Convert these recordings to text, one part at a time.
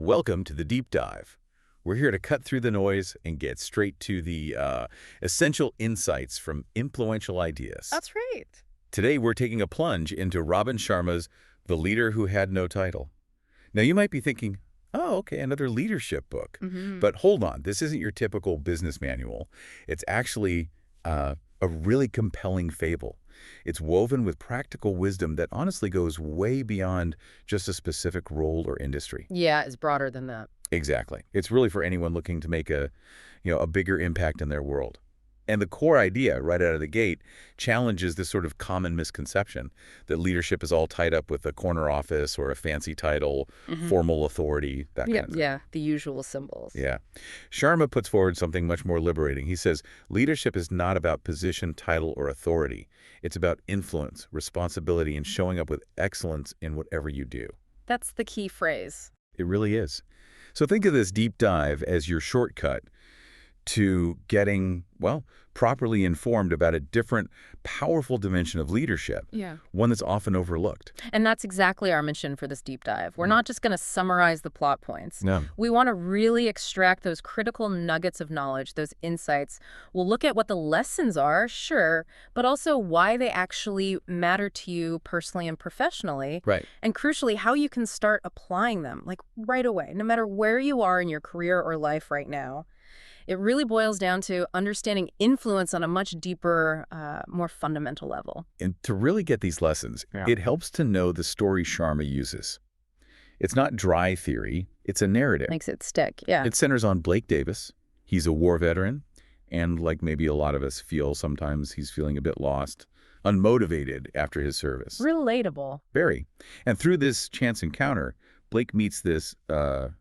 Welcome to the Deep Dive. We're here to cut through the noise and get straight to the essential insights from influential ideas. That's right. Today, we're taking a plunge into Robin Sharma's The Leader Who Had No Title. Now, you might be thinking, oh, okay, another leadership book. But hold on, this isn't your typical business manual. It's actually a really compelling fable. It's woven with practical wisdom that honestly goes way beyond just a specific role or industry. Yeah, it's broader than that. Exactly. It's really for anyone looking to make a bigger impact in their world. And the core idea right out of the gate challenges this sort of common misconception that leadership is all tied up with a corner office or a fancy title, formal authority, that kind of thing. Yeah, the usual symbols. Yeah. Sharma puts forward something much more liberating. He says, leadership is not about position, title, or authority. It's about influence, responsibility, and showing up with excellence in whatever you do. That's the key phrase. It really is. So think of this deep dive as your shortcut to getting, well, properly informed about a different, powerful dimension of leadership, one that's often overlooked. And that's exactly our mission for this deep dive. We're not just going to summarize the plot points. No. We want to really extract those critical nuggets of knowledge, those insights. We'll look at what the lessons are, sure, but also why they actually matter to you personally and professionally. Right. And crucially, how you can start applying them, like right away, no matter where you are in your career or life right now. It really boils down to understanding influence on a much deeper, more fundamental level. And to really get these lessons, it helps to know the story Sharma uses. It's not dry theory, it's a narrative. Makes it stick, yeah. It centers on Blake Davis. He's a war veteran, and like maybe a lot of us feel sometimes, he's feeling a bit lost, unmotivated after his service. Relatable. Very. And through this chance encounter, Blake meets this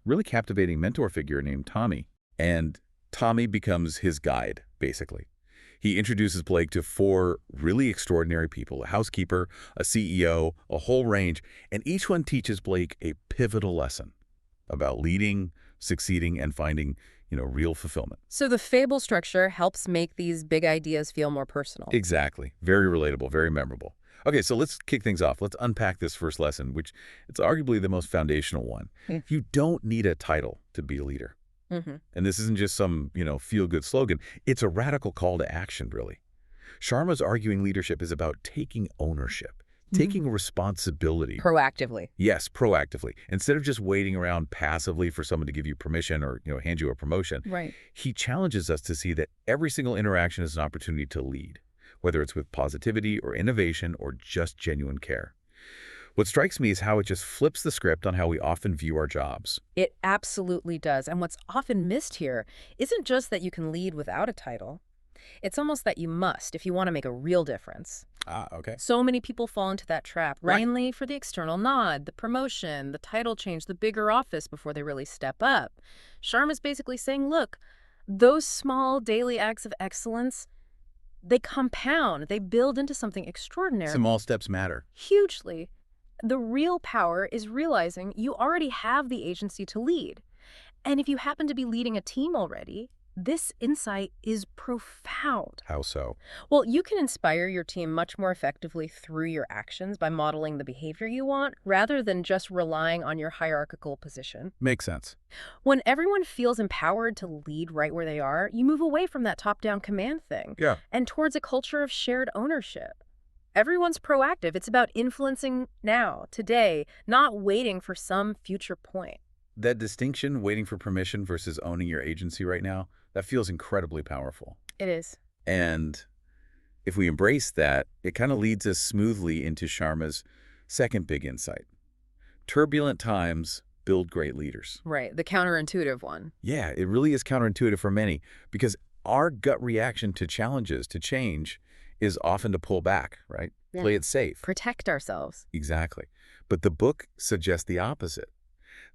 really captivating mentor figure named Tommy. And Tommy becomes his guide, basically. He introduces Blake to 4 really extraordinary people, a housekeeper, a CEO, a whole range, and each one teaches Blake a pivotal lesson about leading, succeeding, and finding, real fulfillment. So the fable structure helps make these big ideas feel more personal. Exactly. Very relatable, very memorable. Okay, so let's kick things off. Let's unpack this first lesson, which it's arguably the most foundational one. You don't need a title to be a leader. And this isn't just some, feel-good slogan. It's a radical call to action, really. Sharma's arguing leadership is about taking ownership, taking responsibility. Proactively. Yes, proactively. Instead of just waiting around passively for someone to give you permission or, hand you a promotion. Right. He challenges us to see that every single interaction is an opportunity to lead, whether it's with positivity or innovation or just genuine care. What strikes me is how it just flips the script on how we often view our jobs. It absolutely does. And what's often missed here isn't just that you can lead without a title. It's almost that you must if you want to make a real difference. Okay. So many people fall into that trap, Right. mainly for the external nod, the promotion, the title change, the bigger office before they really step up. Sharma's basically saying, look, those small daily acts of excellence, they compound, they build into something extraordinary. Small steps matter. Hugely. The real power is realizing you already have the agency to lead. And if you happen to be leading a team already, this insight is profound. How so? Well, you can inspire your team much more effectively through your actions by modeling the behavior you want, rather than just relying on your hierarchical position. Makes sense. When everyone feels empowered to lead right where they are, you move away from that top-down command thing and towards a culture of shared ownership. Everyone's proactive. It's about influencing now, today, not waiting for some future point. That distinction, waiting for permission versus owning your agency right now, that feels incredibly powerful. It is. And if we embrace that, it kind of leads us smoothly into Sharma's second big insight. Turbulent times build great leaders. Right, the counterintuitive one. Yeah, it really is counterintuitive for many because our gut reaction to challenges, to change, is often to pull back, right? Yeah. Play it safe. Protect ourselves. Exactly. But the book suggests the opposite,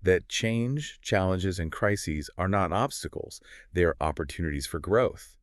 that change, challenges, and crises are not obstacles. They are opportunities for growth.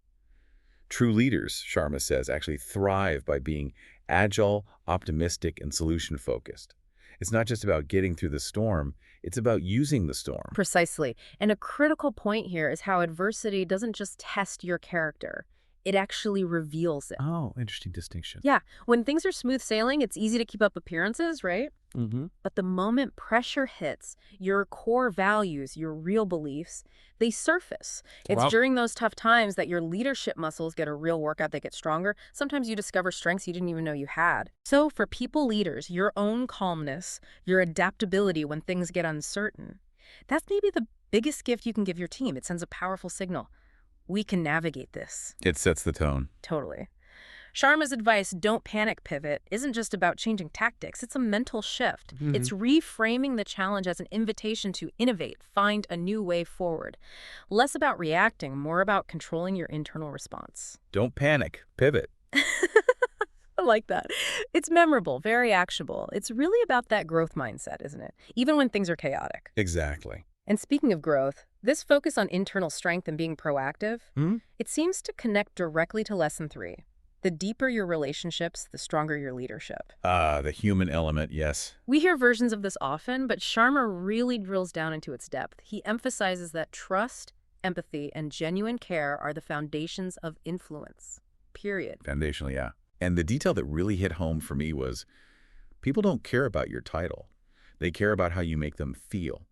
True leaders, Sharma says, actually thrive by being agile, optimistic, and solution-focused. It's not just about getting through the storm, it's about using the storm. Precisely. And a critical point here is how adversity doesn't just test your character. It actually reveals it. Oh, interesting distinction. Yeah, when things are smooth sailing, it's easy to keep up appearances, right? But the moment pressure hits, your core values, your real beliefs, they surface. It's during those tough times that your leadership muscles get a real workout, they get stronger. Sometimes you discover strengths you didn't even know you had. So for people leaders, your own calmness, your adaptability when things get uncertain, that's maybe the biggest gift you can give your team. It sends a powerful signal. We can navigate this. It sets the tone. Totally. Sharma's advice, don't panic pivot, isn't just about changing tactics. It's a mental shift. It's reframing the challenge as an invitation to innovate, find a new way forward. Less about reacting, more about controlling your internal response. Don't panic, pivot. I like that. It's memorable, very actionable. It's really about that growth mindset, isn't it? Even when things are chaotic. Exactly. And speaking of growth, this focus on internal strength and being proactive, it seems to connect directly to lesson 3. The deeper your relationships, the stronger your leadership. The human element, yes. We hear versions of this often, but Sharma really drills down into its depth. He emphasizes that trust, empathy, and genuine care are the foundations of influence. Period. Foundational, yeah. And the detail that really hit home for me was people don't care about your title. They care about how you make them feel.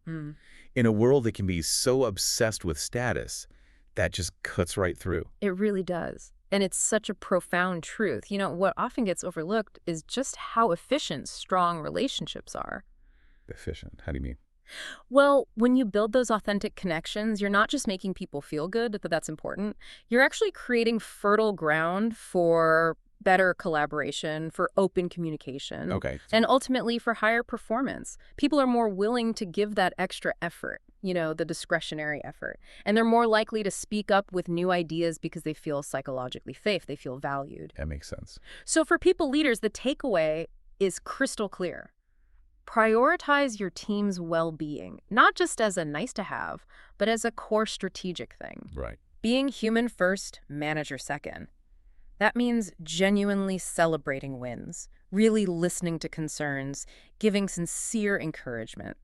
In a world that can be so obsessed with status, that just cuts right through. It really does. And it's such a profound truth. You know, what often gets overlooked is just how efficient strong relationships are. Efficient? How do you mean? Well, when you build those authentic connections, you're not just making people feel good, but that's important. You're actually creating fertile ground for better collaboration, for open communication, and ultimately for higher performance. People are more willing to give that extra effort, you know, the discretionary effort. And they're more likely to speak up with new ideas because they feel psychologically safe, they feel valued. That makes sense. So for people leaders, the takeaway is crystal clear. Prioritize your team's well-being, not just as a nice-to-have, but as a core strategic thing. Right. Being human first, manager second. That means genuinely celebrating wins, really listening to concerns, giving sincere encouragement.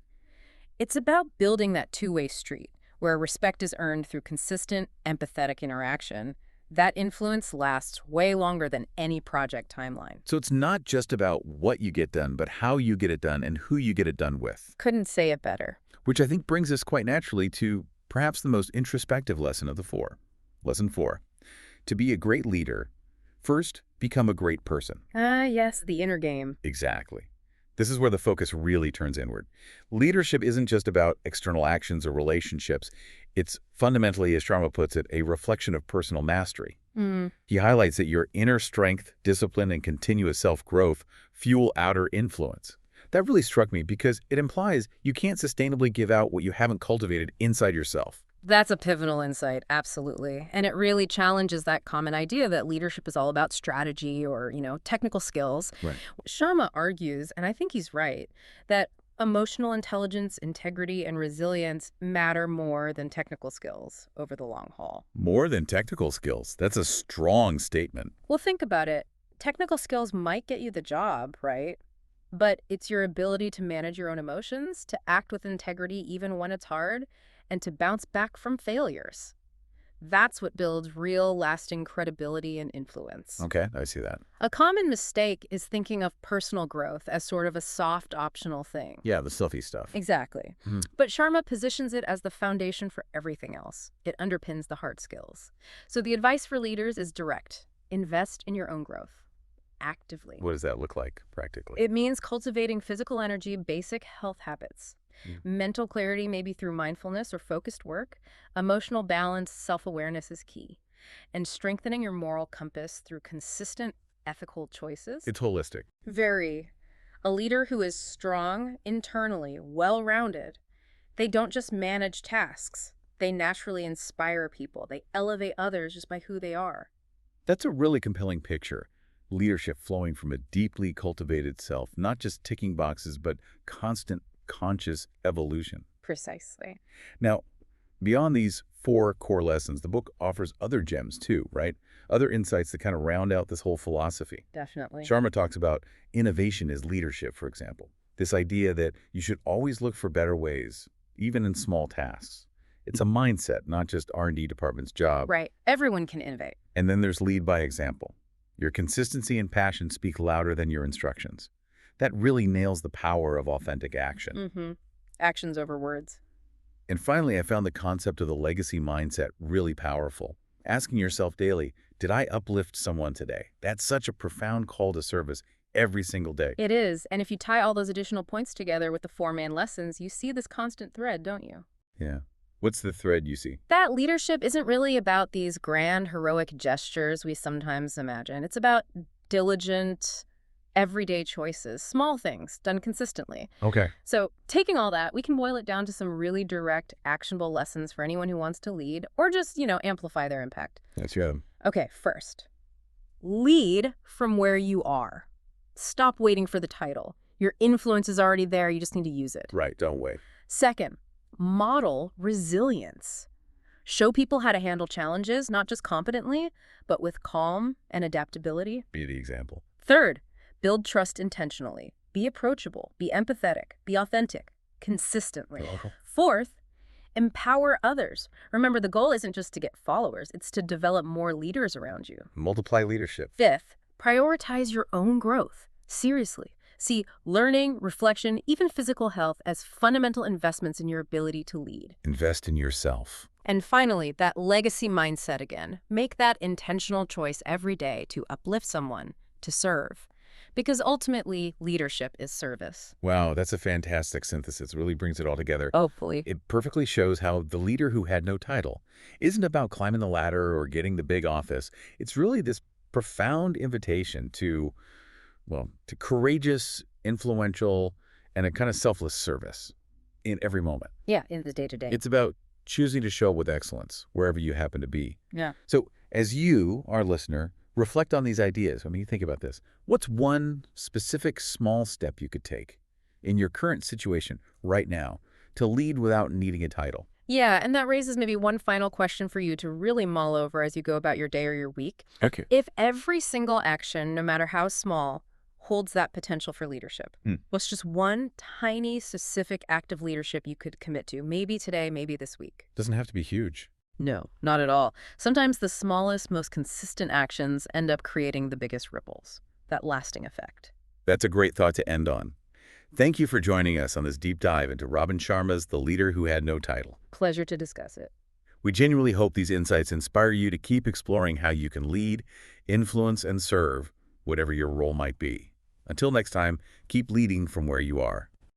It's about building that two-way street, where respect is earned through consistent, empathetic interaction. That influence lasts way longer than any project timeline. So it's not just about what you get done, but how you get it done and who you get it done with. Couldn't say it better. Which I think brings us quite naturally to perhaps the most introspective lesson of the 4. Lesson 4. To be a great leader, first, become a great person. Yes, the inner game. Exactly. This is where the focus really turns inward. Leadership isn't just about external actions or relationships. It's fundamentally, as Sharma puts it, a reflection of personal mastery. He highlights that your inner strength, discipline, and continuous self-growth fuel outer influence. That really struck me because it implies you can't sustainably give out what you haven't cultivated inside yourself. That's a pivotal insight, absolutely. And it really challenges that common idea that leadership is all about strategy or, you know, technical skills. Right. Sharma argues, and I think he's right, that emotional intelligence, integrity, and resilience matter more than technical skills over the long haul. More than technical skills? That's a strong statement. Well, think about it. Technical skills might get you the job, right? But it's your ability to manage your own emotions, to act with integrity even when it's hard, and to bounce back from failures. That's what builds real, lasting credibility and influence. Okay, I see that. A common mistake is thinking of personal growth as sort of a soft, optional thing. Yeah, the stuffy stuff. Exactly. But Sharma positions it as the foundation for everything else. It underpins the hard skills. So the advice for leaders is direct. Invest in your own growth. Actively. What does that look like, practically? It means cultivating physical energy, basic health habits. Mental clarity, maybe through mindfulness or focused work. Emotional balance, self-awareness is key. And strengthening your moral compass through consistent, ethical choices. It's holistic. Very. A leader who is strong, internally, well-rounded. They don't just manage tasks. They naturally inspire people. They elevate others just by who they are. That's a really compelling picture. Leadership flowing from a deeply cultivated self, not just ticking boxes, but constant conscious evolution. Precisely. Now, beyond these 4 core lessons, the book offers other gems too, right? Other insights that kind of round out this whole philosophy. Definitely. Sharma talks about innovation as leadership, for example. This idea that you should always look for better ways, even in small tasks. It's a mindset, not just R&D department's job. Right. Everyone can innovate. And then there's lead by example. Your consistency and passion speak louder than your instructions. That really nails the power of authentic action. Mm-hmm. Actions over words. And finally, I found the concept of the legacy mindset really powerful. Asking yourself daily, did I uplift someone today? That's such a profound call to service every single day. It is. And if you tie all those additional points together with the 4-man lessons, you see this constant thread, don't you? Yeah. What's the thread you see? That leadership isn't really about these grand, heroic gestures we sometimes imagine. It's about diligent, everyday choices, small things done consistently. Okay. So taking all that, we can boil it down to some really direct, actionable lessons for anyone who wants to lead or just, amplify their impact. Let's hear them. Okay, first, lead from where you are. Stop waiting for the title. Your influence is already there. You just need to use it. Right, don't wait. Second, model resilience. Show people how to handle challenges, not just competently, but with calm and adaptability. Be the example. Third, build trust intentionally. Be approachable, be empathetic, be authentic, consistently. Fourth, empower others. Remember, the goal isn't just to get followers, it's to develop more leaders around you. Multiply leadership. Fifth, prioritize your own growth. Seriously. See learning, reflection, even physical health as fundamental investments in your ability to lead. Invest in yourself. And finally, that legacy mindset again. Make that intentional choice every day to uplift someone, to serve. Because ultimately, leadership is service. Wow, that's a fantastic synthesis. It really brings it all together. Hopefully. It perfectly shows how the leader who had no title isn't about climbing the ladder or getting the big office. It's really this profound invitation to courageous, influential, and a kind of selfless service in every moment. Yeah, in the day-to-day. It's about choosing to show up with excellence wherever you happen to be. Yeah. So as you, our listener, reflect on these ideas, think about this. What's one specific small step you could take in your current situation right now to lead without needing a title? Yeah, and that raises maybe one final question for you to really mull over as you go about your day or your week. Okay. If every single action, no matter how small, holds that potential for leadership, what's just one tiny, specific act of leadership you could commit to? Maybe today, maybe this week. Doesn't have to be huge. No, not at all. Sometimes the smallest, most consistent actions end up creating the biggest ripples, that lasting effect. That's a great thought to end on. Thank you for joining us on this deep dive into Robin Sharma's The Leader Who Had No Title. Pleasure to discuss it. We genuinely hope these insights inspire you to keep exploring how you can lead, influence, and serve, whatever your role might be. Until next time, keep leading from where you are.